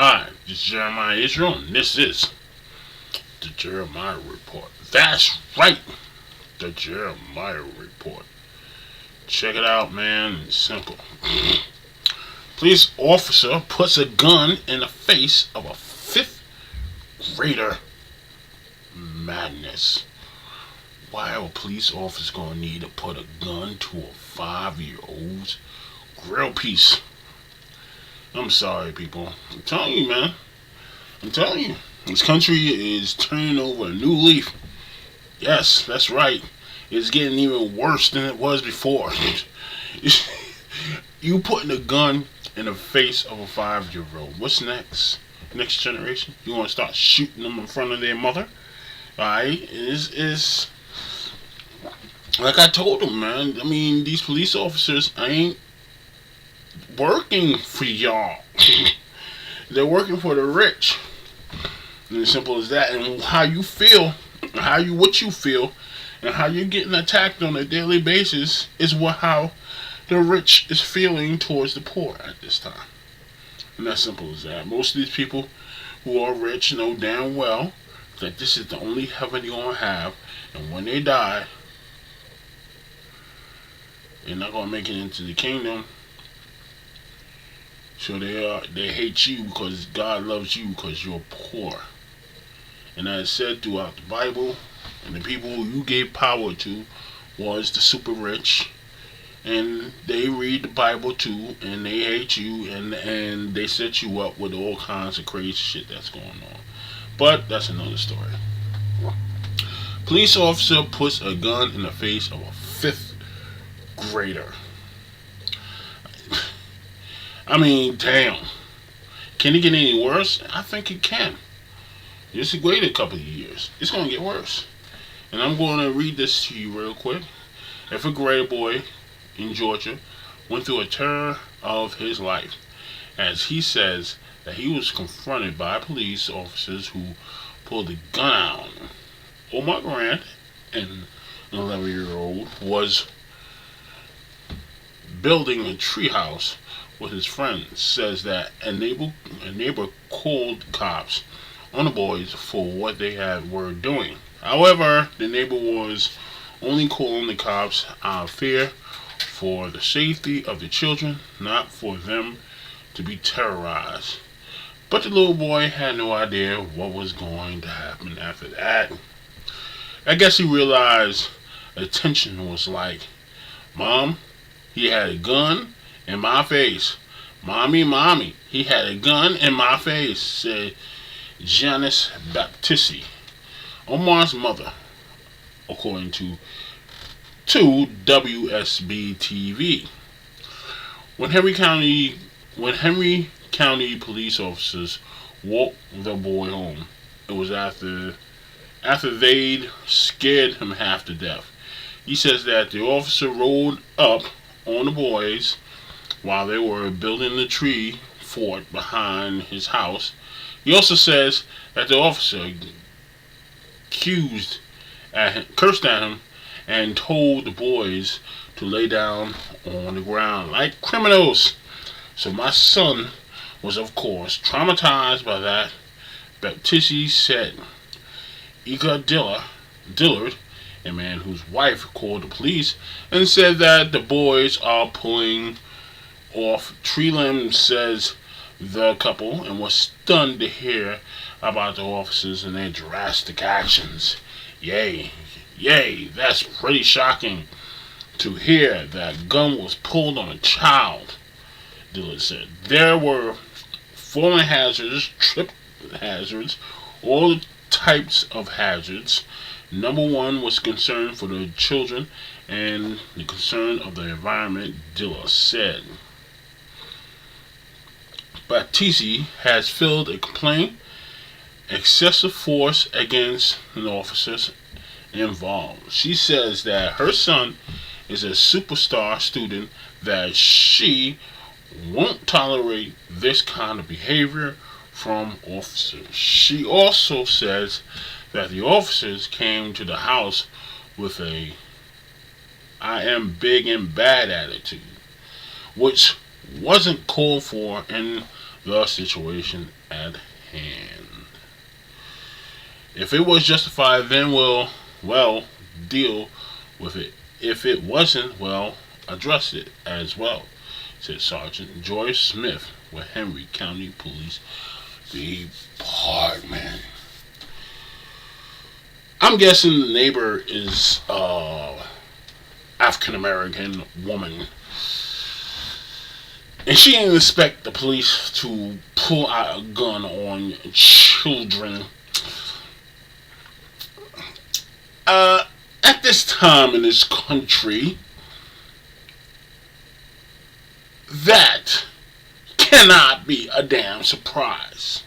Hi, this is Jeremiah Israel, and this is the Jeremiah Report. That's right, the Jeremiah Report. Check it out, man. It's simple. Police officer puts a gun in the face of a fifth grader. Madness. Why are police officers gonna need to put a gun to a 5-year-old's grill piece? I'm sorry, people. I'm telling you, man. I'm telling you. This country is turning over a new leaf. Yes, that's right. It's getting even worse than it was before. You putting a gun in the face of a 5-year-old. What's next? Next generation? You want to start shooting them in front of their mother? Alright? Is like I told them, man. I mean, these police officers ain't working for y'all. They're working for the rich. And as simple as that. And how you feel, what you feel, and how you're getting attacked on a daily basis is how the rich is feeling towards the poor at this time. And that's simple as that. Most of these people who are rich know damn well that this is the only heaven you're gonna have, and when they die, they're not gonna make it into the kingdom. So they hate you because God loves you because you're poor. And as said throughout the Bible, and the people who you gave power to was the super rich, and they read the Bible too, and they hate you, and they set you up with all kinds of crazy shit that's going on. But that's another story. Police officer puts a gun in the face of a fifth grader. I mean, damn. Can it get any worse? I think it can. Just wait a couple of years. It's going to get worse. And I'm going to read this to you real quick. If a grader boy in Georgia went through a terror of his life, as he says that he was confronted by police officers who pulled a gun out on him. Omari Grant, an 11-year-old, was building a treehouse with his friends. Says that a neighbor called cops on the boys for what they were doing. However, the neighbor was only calling the cops out of fear for the safety of the children, not for them to be terrorized. But the little boy had no idea what was going to happen after that. I guess he realized attention was like, Mom, he had a gun in my face. Mommy, he had a gun in my face, said Janice Baptiste, Omar's mother, according to WSB TV. When Henry County police officers walked the boy home, it was after they'd scared him half to death. He says that the officer rolled up on the boys while they were building the tree fort behind his house. He also says that the officer cursed at him and told the boys to lay down on the ground like criminals. So my son was, of course, traumatized by that. Baptiste said. Ika Dillard, a man whose wife called the police and said that the boys are pulling off tree limbs, says the couple, and was stunned to hear about the officers and their drastic actions. Yay, that's pretty shocking to hear that gun was pulled on a child, Dillard said. There were falling hazards, trip hazards, all types of hazards. Number one was concern for the children and the concern of the environment, Dillard said. Baptiste has filed a complaint, excessive force against the officers involved. She says that her son is a superstar student, that she won't tolerate this kind of behavior from officers. She also says that the officers came to the house with a I am big and bad attitude, which wasn't called for in the situation at hand. If it was justified, then well, deal with it. If it wasn't, well, address it as well, said Sergeant Joyce Smith with Henry County Police Department. I'm guessing the neighbor is African American woman, and she didn't expect the police to pull out a gun on children. At this time in this country, that cannot be a damn surprise.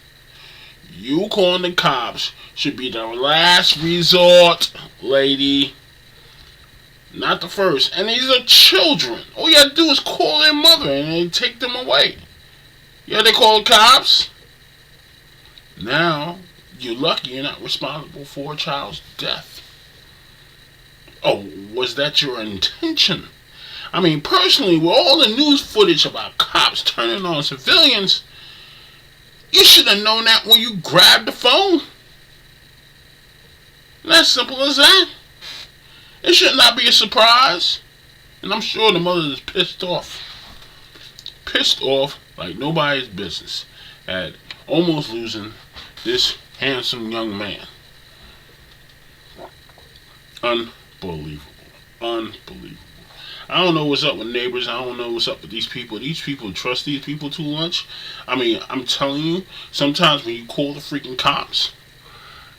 You calling the cops should be the last resort, lady. Not the first. And these are children. All you have to do is call their mother and they take them away. Yeah, they call the cops. Now, you're lucky you're not responsible for a child's death. Oh, was that your intention? I mean, personally, with all the news footage about cops turning on civilians, you should have known that when you grabbed the phone. And as simple as that. It should not be a surprise. And I'm sure the mother is pissed off. Pissed off like nobody's business at almost losing this handsome young man. Unbelievable. Unbelievable. I don't know what's up with neighbors. I don't know what's up with these people. These people trust these people too much. I mean, I'm telling you, sometimes when you call the freaking cops,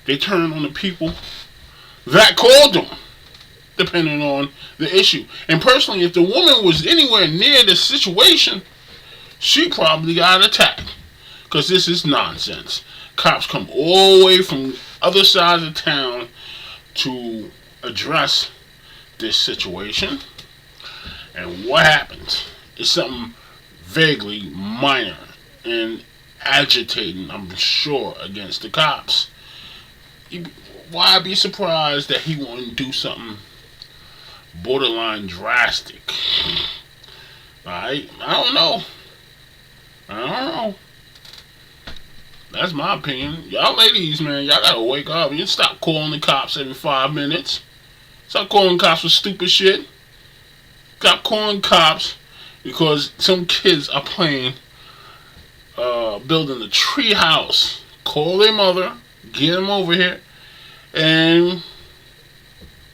they turn on the people that called them, depending on the issue. And personally, if the woman was anywhere near this situation, she probably got attacked. Because this is nonsense. Cops come all the way from other sides of town to address this situation. And what happens? It's something vaguely minor and agitating, I'm sure, against the cops. Why be surprised that he wouldn't do something borderline drastic? I don't know. I don't know. That's my opinion. Y'all ladies, man, y'all gotta wake up. You stop calling the cops every 5 minutes. Stop calling cops for stupid shit. Stop calling cops because some kids are playing, building a tree house. Call their mother, get them over here, and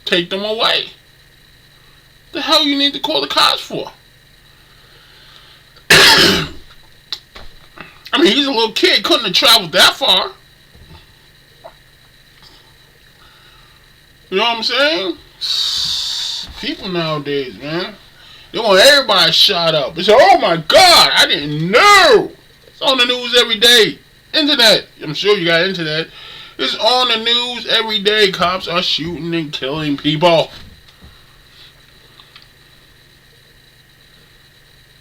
take them away. The hell you need to call the cops for? I mean, he's a little kid, couldn't have traveled that far. You know what I'm saying? People nowadays, man, they want everybody shot up. They say, oh my God, I didn't know. It's on the news every day. Internet. I'm sure you got internet. It's on the news every day. Cops are shooting and killing people.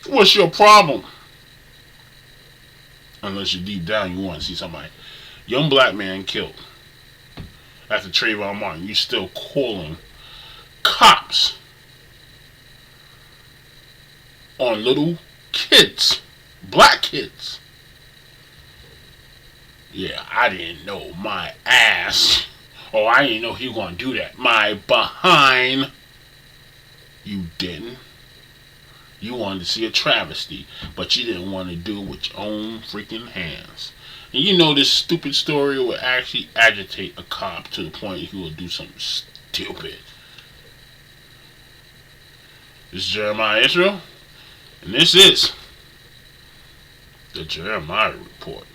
What's your problem? Unless you're deep down, you want to see somebody, young black man killed after Trayvon Martin. You still calling cops on little kids, black kids. Yeah, I didn't know my ass. Oh, I didn't know he was going to do that. My behind. You didn't. You wanted to see a travesty, but you didn't want to do it with your own freaking hands. And you know this stupid story will actually agitate a cop to the point he will do something stupid. This is Jeremiah Israel, and this is the Jeremiah Report.